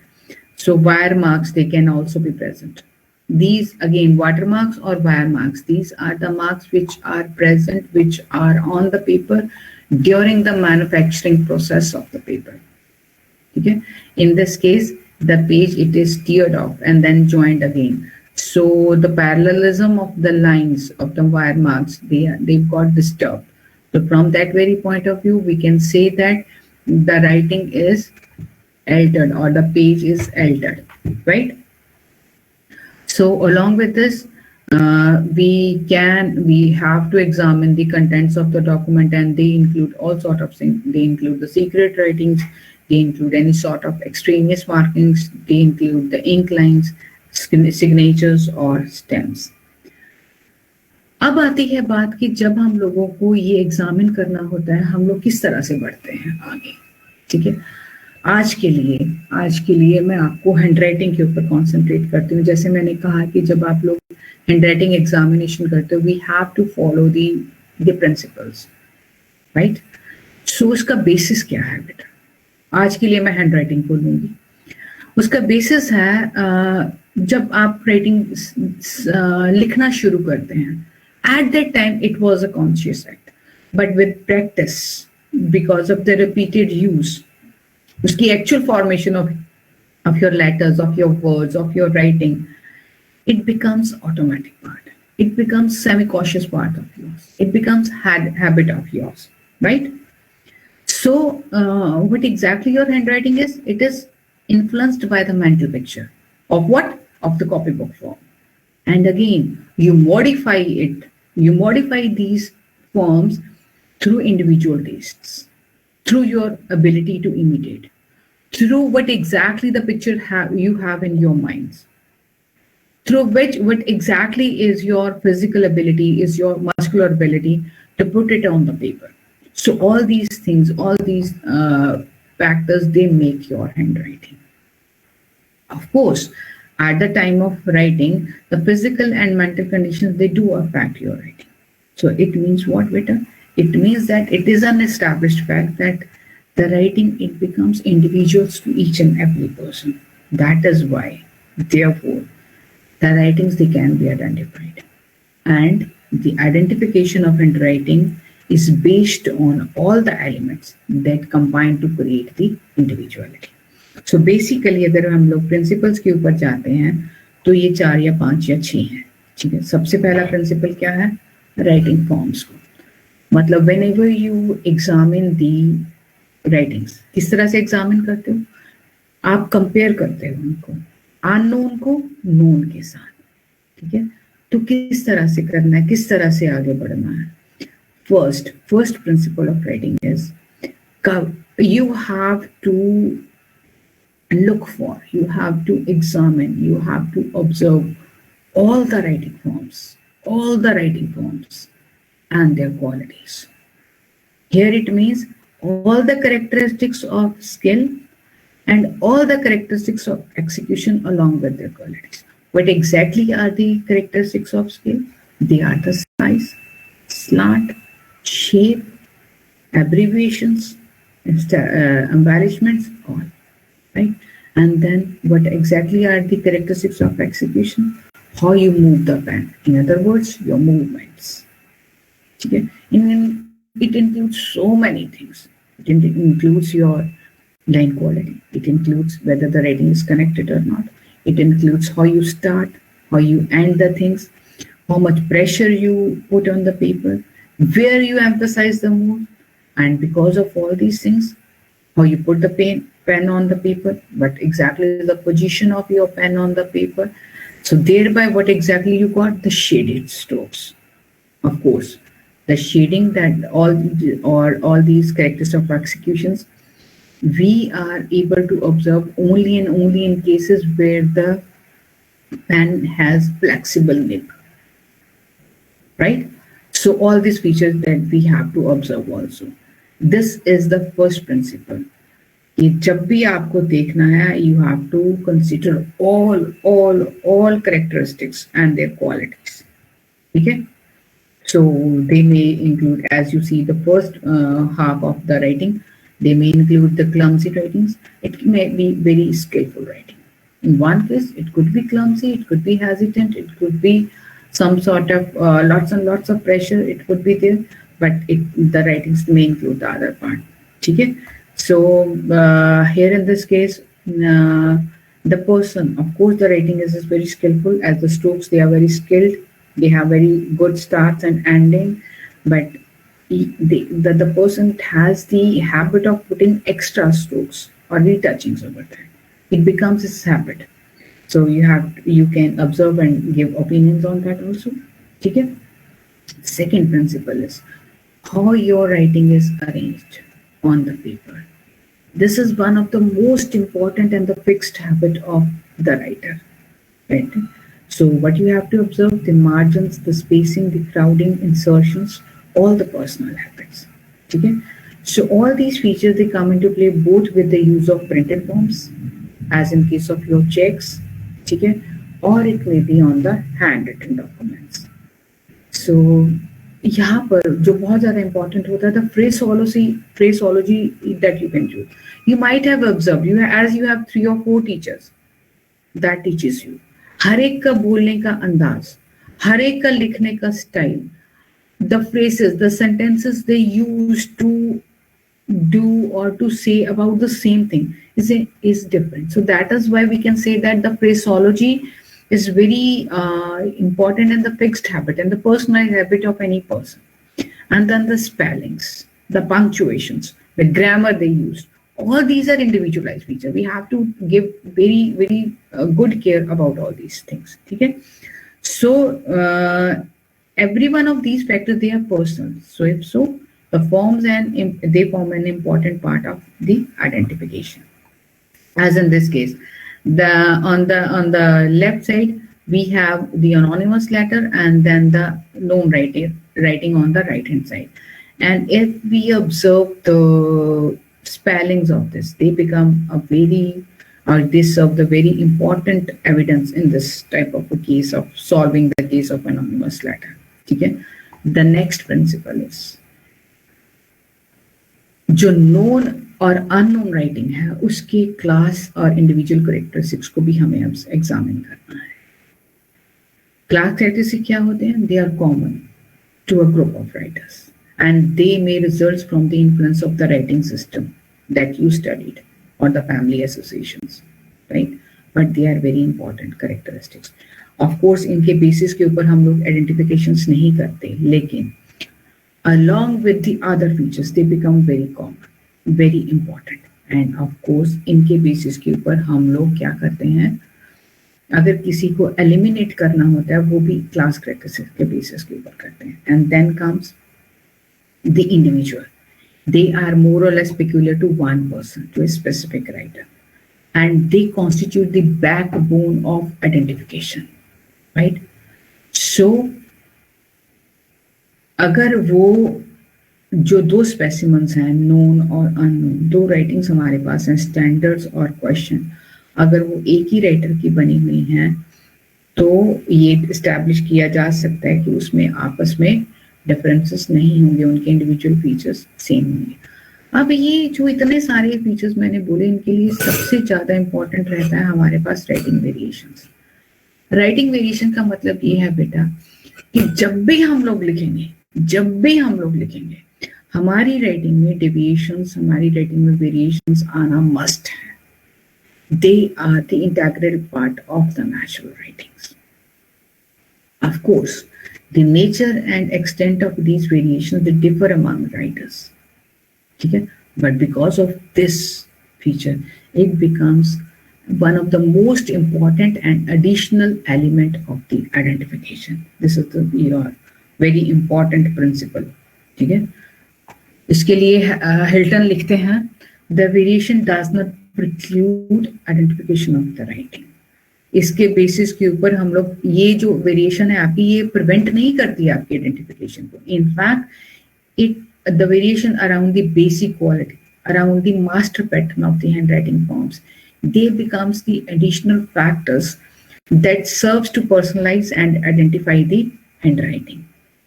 So wire marks, they can also be present. These again, watermarks or wire marks, these are the marks which are present, which are on the paper during the manufacturing process of the paper. Okay? In this case, the page, it is teared off and then joined again. So the parallelism of the lines of the wire marks, they've got disturbed. So from that very point of view, we can say that the writing is altered or the page is altered, right? So along with this, we have to examine the contents of the document, and they include all sort of things. They include the secret writings, they include any sort of extraneous markings, they include the ink lines, signatures और stems. अब आती है बात कि जब हम लोगों को ये एग्जामिन करना होता है, हम लोग किस तरह से बढ़ते हैं आगे. ठीक है, आज के लिए मैं आपको हैंडराइटिंग के ऊपर कॉन्सेंट्रेट करती हूँ. जैसे मैंने कहा कि जब आप लोग हैंडराइटिंग एग्जामिनेशन करते हो, we have to follow the principles, right? So उसका बेसिस क्या है बेटा? आज के लिए मैं हैंडराइटिंग को लूंगी. उसका बेसिस है जब आप राइटिंग लिखना शुरू करते हैं, at that time it was a conscious act, but with practice, because of the repeated use, उसकी actual formation of your letters, of your words, of your writing, it becomes automatic part. It becomes semi-cautious part of yours. It becomes habit of yours, right? So what exactly your handwriting is? It is influenced by the mental picture of what? Of the copybook form. And again, you modify it. You modify these forms through individual tastes, through your ability to imitate, through what exactly the picture you have in your minds, through what exactly is your physical ability, is your muscular ability to put it on the paper. So all these things, all these factors, they make your handwriting. Of course, at the time of writing, the physical and mental conditions, they do affect your writing. So it means what, beta? It means that it is an established fact that the writing, it becomes individuals to each and every person. That is why, therefore, the writings, they can be identified. And the identification of handwriting is based on all the elements that combine to create the individuality. So basically अगर हम लोग principles के ऊपर जाते हैं तो ये 4 या 5 या 6 हैं. ठीक है. सबसे पहला प्रिंसिपल क्या है? राइटिंग फॉर्म्स को. मतलब whenever you examine the writings, किस तरह से एग्जामिन करते हो? आप कंपेयर करते हो उनको अननोन को नोन के साथ. ठीक है. तो किस तरह से करना है, किस तरह से आगे बढ़ना है? First principle of writing is you have to look for, you have to examine, you have to observe all the writing forms and their qualities. Here it means all the characteristics of skill and all the characteristics of execution along with their qualities. What exactly are the characteristics of skill? They are the size, slant, shape, abbreviations, embellishments, all. Right? And then what exactly are the characteristics of execution? How you move the pen. In other words, your movements. Okay? It includes so many things. It includes your line quality. It includes whether the writing is connected or not. It includes how you start, how you end the things, how much pressure you put on the paper, where you emphasize the mood, and because of all these things, how you put the pen on the paper, what exactly the position of your pen on the paper. So thereby what exactly you got? The shaded strokes. Of course, the shading, that all these characteristics of executions, we are able to observe only in cases where the pen has flexible nib, right? So all these features that we have to observe also. This is the first principle. कि जब भी आपको देखना है, you have to consider all characteristics and their qualities. Okay? So they may include, as you see, the first half of the writing, they may include the clumsy writings. It may be very skillful writing. In one case, it could be clumsy, it could be hesitant, it could be some sort of lots and lots of pressure, it could be there, but the writings may include the other part. Okay? So here in this case, the person, of course, the writing is very skillful. As the strokes, they are very skilled. They have very good starts and ending, but the person has the habit of putting extra strokes or retouchings over time. It becomes his habit. So you can observe and give opinions on that also. Okay? Second principle is how your writing is arranged on the paper. This is one of the most important and the fixed habit of the writer. Right? So what you have to observe, the margins, the spacing, the crowding, insertions, all the personal habits. Okay? So all these features, they come into play both with the use of printed forms, as in case of your checks, okay? Or it may be on the handwritten documents. So यहाँ पर जो बहुत ज़्यादा important होता है, the phraseology that you can do. You might have observed, as you have 3 or 4 teachers that teaches you. हर एक का बोलने का अंदाज, हर एक का लिखने का style, the phrases, the sentences they use to do or to say about the same thing is different. So that is why we can say that the phraseology is very important in the fixed habit and the personal habit of any person. And then the spellings, the punctuations, the grammar they used, all these are individualized features. We have to give very, very good care about all these things. Okay? So every one of these factors, they are personal. So if so, the forms and they form an important part of the identification. As in this case, on the left side we have the anonymous letter and then the known writing on the right hand side. And if we observe the spellings of this, they become they serve the very important evidence in this type of a case of solving the case of anonymous letter. Okay? The next principle is जो known और unknown writing है उसके class और individual characteristics को भी हमें अब examine करना है। क्लास करेक्टरिस्टिक्स क्या होते हैं? They are common to a group of writers and they may result from the influence of the writing system that you studied or the family associations, right? But they are very important characteristics. Of course, इनके basis के ऊपर हम लोग identifications नहीं करते, लेकिन along with the other features, they become very common, very important. And of course, इनके basis के ऊपर हम लोग क्या करते हैं? अगर किसी को eliminate करना होता है, वो भी class characteristics के basis के ऊपर करते हैं. And then comes the individual. They are more or less peculiar to one person, to a specific writer, and they constitute the backbone of identification, right? So अगर वो जो दो specimens हैं, known और unknown, दो writings हमारे पास हैं, standards और question, अगर वो एक ही writer की बनी हुई हैं, तो ये establish किया जा सकता है कि उसमें आपस में डिफरेंसेस नहीं होंगे, उनके इंडिविजुअल फीचर्स सेम होंगे। अब ये जो इतने सारे फीचर्स मैंने बोले, इनके लिए सबसे ज्यादा इंपॉर्टेंट रहता है हमारे पास राइटिंग वेरिएशंस। राइटिंग वेरिएशन का मतलब ये है बेटा कि जब भी हम लोग लिखेंगे हमारी राइटिंग में डेविएशंस, हमारी राइटिंग में वेरिएशंस आना मस्ट है। They are the integral part of the natural writings. Of course the nature and extent of these variations, they differ among writers. Okay? But because of this feature, it becomes one of the most important and additional element of the identification. This is your very important principle. ठीक है? इसके लिए Hilton लिखते हैं, the variation does not preclude identification of the writing. इसके basis के ऊपर हम लोग ये जो वेरिएशन है आपकी, ये प्रिवेंट नहीं करती है आपकी आइडेंटिफिकेशन को। In fact it the variation around the basic quality, around the master pattern of the handwriting forms, they becomes the additional factors that serves to personalise and identify the handwriting.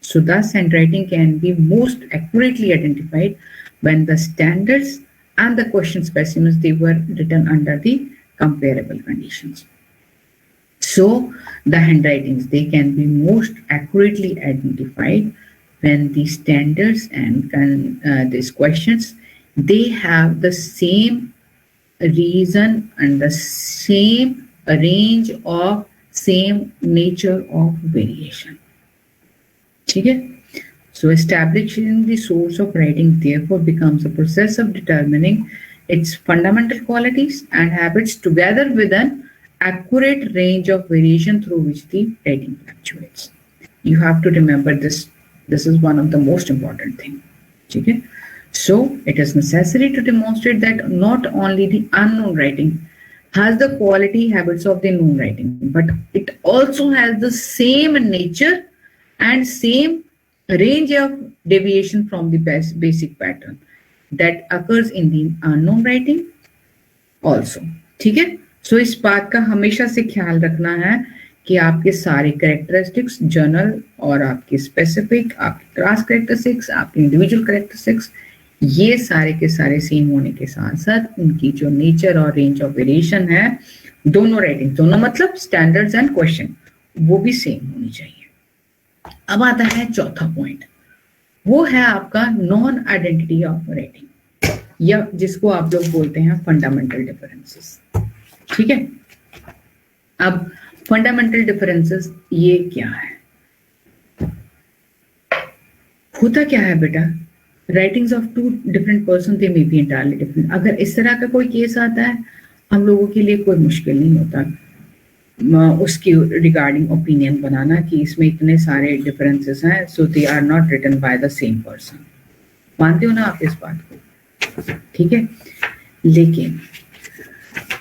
So thus handwriting can be most accurately identified when the standards and the question specimens, they were written under the comparable conditions. So the handwritings, they can be most accurately identified when the standards and these questions, they have the same reason and the same range of same nature of variation. Okay? So establishing the source of writing therefore becomes a process of determining its fundamental qualities and habits together with an accurate range of variation through which the writing fluctuates. You have to remember this. This is one of the most important things. Okay? So it is necessary to demonstrate that not only the unknown writing has the quality habits of the known writing, but it also has the same nature and same range of deviation from the basic pattern that occurs in the unknown writing also. ठीक है? So इस बात का हमेशा से ख्याल रखना है कि आपके सारे कैरेक्टरिस्टिक्स जनरल और आपके स्पेसिफिक, आपके क्लास कैरेक्टरिस्टिक्स, आपके इंडिविजुअल कैरेक्टरिस्टिक्स, ये सारे के सारे सेम होने के साथ साथ उनकी जो नेचर और रेंज ऑफ वेरिएशन है, दोनों राइटिंग, दोनों मतलब स्टैंडर्ड्स एंड क्वेश्चन, वो भी सेम होनी चाहिए। अब आता है चौथा पॉइंट, वो है आपका नॉन आइडेंटिटी ऑफ राइटिंग, या जिसको आप लोग बोलते हैं फंडामेंटल डिफरेंसेस। ठीक है? अब फंडामेंटल डिफरेंसेस ये क्या है? होता क्या है बेटा, writings of two different person they may be entirely different. अगर इस तरह का कोई केस आता है, हम लोगों के लिए कोई मुश्किल नहीं होता उसकी रिगार्डिंग ओपिनियन बनाना कि इसमें इतने सारे डिफरेंसेस हैं, so they are not written by the same person. मानते हो ना आप इस बात को? ठीक है? लेकिन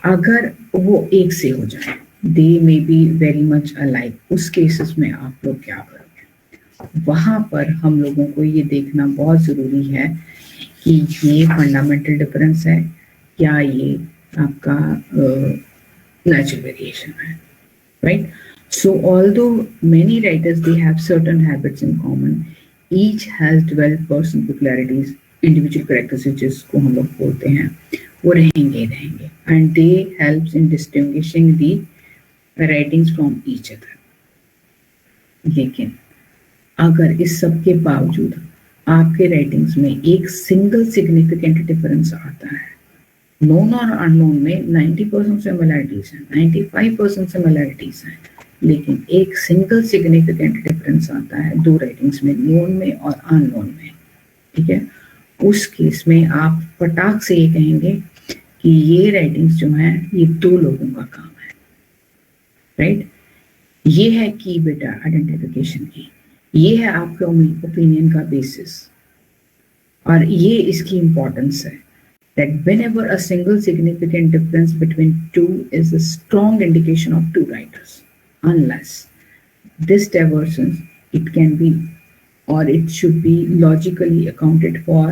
अगर वो एक से हो जाए, they may be very much alike, उस केसेस में आप लोग क्या करोगे? वहां पर हम लोगों को ये देखना बहुत जरूरी है कि ये फंडामेंटल डिफरेंस है या ये आपका natural variation, right? So although many writers, they have certain habits in common, each has developed personal peculiarities individual characteristics जिसको हम लोग बोलते हैं वो रहेंगे and they helps in distinguishing the writings from each other. लेकिन अगर इस सब के बावजूद आपके राइटिंग्स में एक सिंगल सिग्निफिकेंट डिफरेंस आता है, नोन और अननोन में 90% सिमिलैरिटीज हैं, 95% सिमिलैरिटीज हैं, लेकिन एक सिंगल सिग्निफिकेंट डिफरेंस आता है दो राइटिंग्स में, नोन में और अननोन में, ठीक है, उस केस में आप फटाक से ये कहेंगे कि ये राइटिंग्स जो हैं ये दो लोगों का काम है, राइट। ये है की बेटा आइडेंटिफिकेशन की, ये है आपके ओपिनियन का बेसिस, और ये इसकी इंपॉर्टेंस है that whenever a single significant difference between two is a strong indication of two writers, unless this divergence, it can be or it should be logically accounted for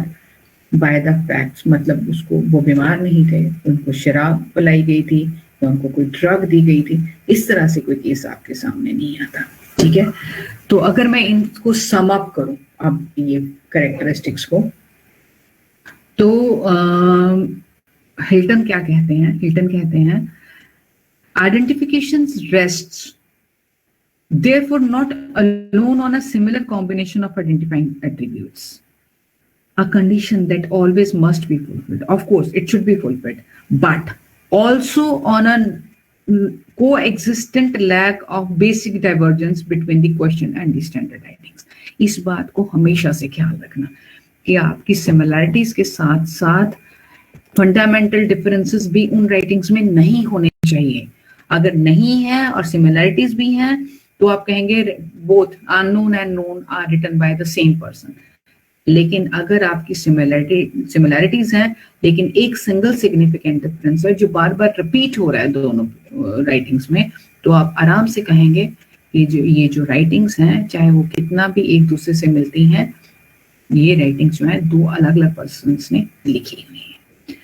by the facts। मतलब उसको वो बीमार नहीं थे, उनको शराब पिलाई गई थी या उनको कोई ड्रग दी गई थी, इस तरह से कोई केस आपके सामने नहीं आता, ठीक है। तो अगर मैं इनको सम अप करूं अब ये कैरेक्टरिस्टिक्स को, तो हिल्टन क्या कहते हैं, हिल्टन कहते हैं identifications rests therefore not alone on a similar combination of identifying attributes, a condition that always must be fulfilled. Of course it should be fulfilled, but also on a coexistent lack of basic divergence between the question and the standard writings। इस बात को हमेशा से ख्याल रखना कि आपकी similarities के साथ साथ फंडामेंटल डिफरेंसेस भी उन राइटिंग्स में नहीं होने चाहिए। अगर नहीं है और सिमिलैरिटीज भी हैं तो आप कहेंगे both unknown and known are written by the same person. लेकिन अगर आपकी सिमिलैरिटीज हैं लेकिन एक सिंगल सिग्निफिकेंट डिफरेंस है जो बार बार रिपीट हो रहा है दोनों राइटिंग्स में, तो आप आराम से कहेंगे कि ये जो राइटिंग्स हैं चाहे वो कितना भी एक दूसरे से मिलती हैं, ये राइटिंग्स जो है दो अलग अलग पर्सन्स ने लिखी हुई है।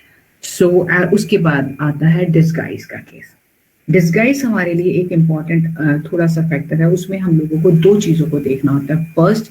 सो उसके बाद आता है डिस्गाइज का केस। डिस्गाइज हमारे लिए एक इम्पॉर्टेंट थोड़ा सा फैक्टर है, उसमें हम लोगों को दो चीजों को देखना होता है। First,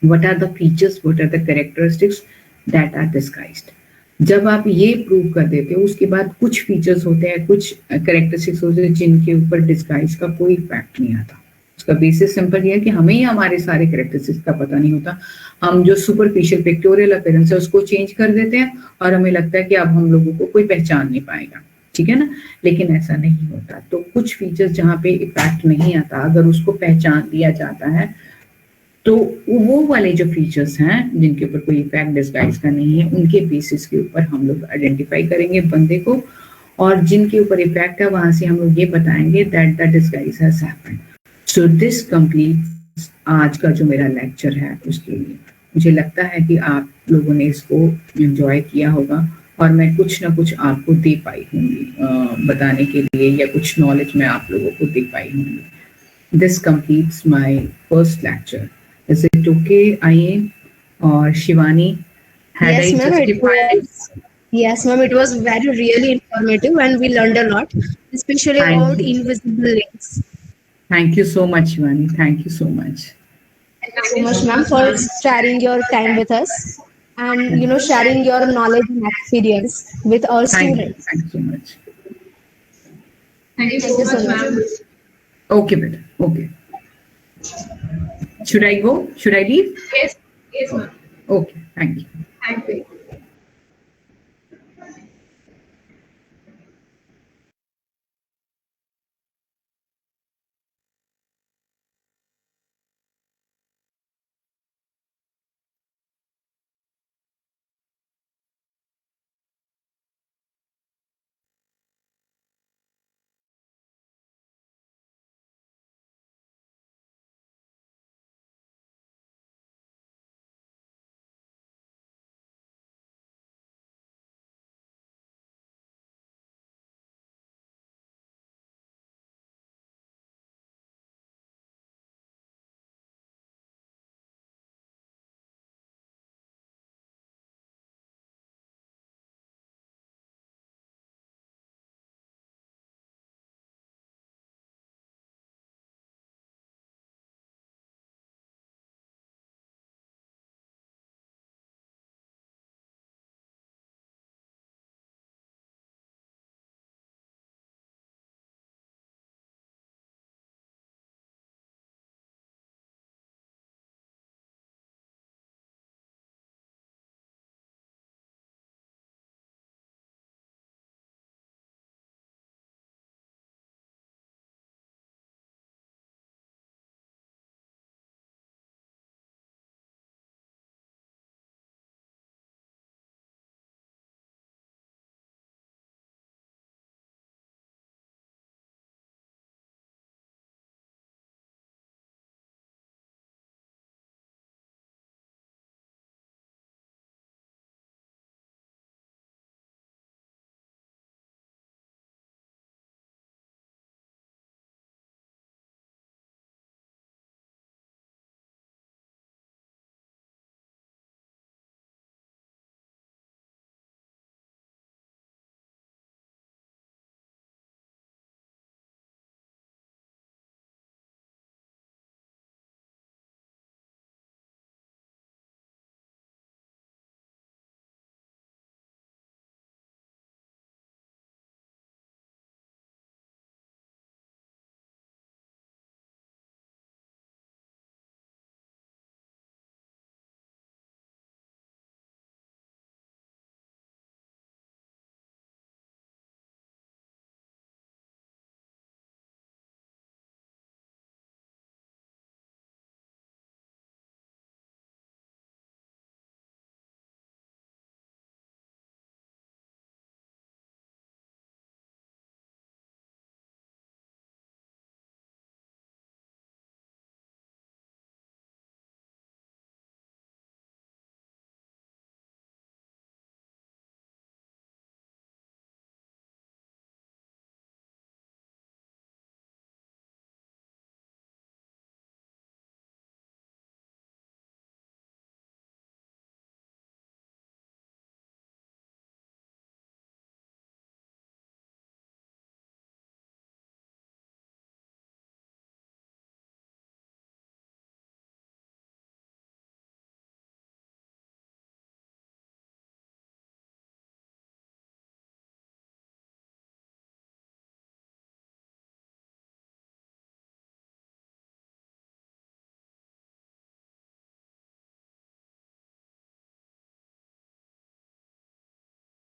what are the features, what are the characteristics that are disguised. जब आप ये प्रूव कर देते हो उसके बाद कुछ फीचर्स होते हैं, कुछ कैरेक्टरिस्टिक्स होते हैं जिनके ऊपर डिस्गाइज का कोई इफेक्ट नहीं आता। उसका बेसिस सिंपल ये है कि हमें ही हमारे सारे कैरेक्टरिस्टिक्स का पता नहीं होता, हम जो सुपरफिशियल पिक्टोरियल अपीयरेंस है उसको चेंज कर देते हैं और हमें लगता है कि अब हम लोगों को कोई पहचान नहीं पाएगा, ठीक है ना। लेकिन ऐसा नहीं होता। तो कुछ फीचर्स जहाँ पे इफेक्ट नहीं आता, अगर उसको पहचान दिया जाता है तो वो वाले जो फीचर्स हैं जिनके ऊपर कोई इफेक्ट डिस्गाइज का नहीं है, उनके बेसिस के ऊपर हम लोग आइडेंटिफाई करेंगे बंदे को, और जिनके ऊपर इफेक्ट है वहां से हम लोग ये बताएंगे that the disguise has happened. So this completes आज का जो मेरा लेक्चर है उसके लिए। मुझे लगता है कि आप लोगों ने इसको एंजॉय किया होगा और मैं कुछ ना कुछ आपको दे पाई होंगी बताने के लिए, या कुछ नॉलेज मैं आप लोगों को दे पाई होंगी। This completes my first lecture. Is it okay? आइए, और Shivani, had I justified? Yes, ma'am. It was really informative, and we learned a lot, especially about invisible links. Thank you so much, Shivani. Thank you so much. Thank you so much, ma'am, for sharing your time with us, and sharing your knowledge and experience with our students. Thank you so much. Thank you so much, ma'am. Okay, beta. Okay. Should I go? Should I leave? Yes, ma'am. Okay. Thank you. Thank you.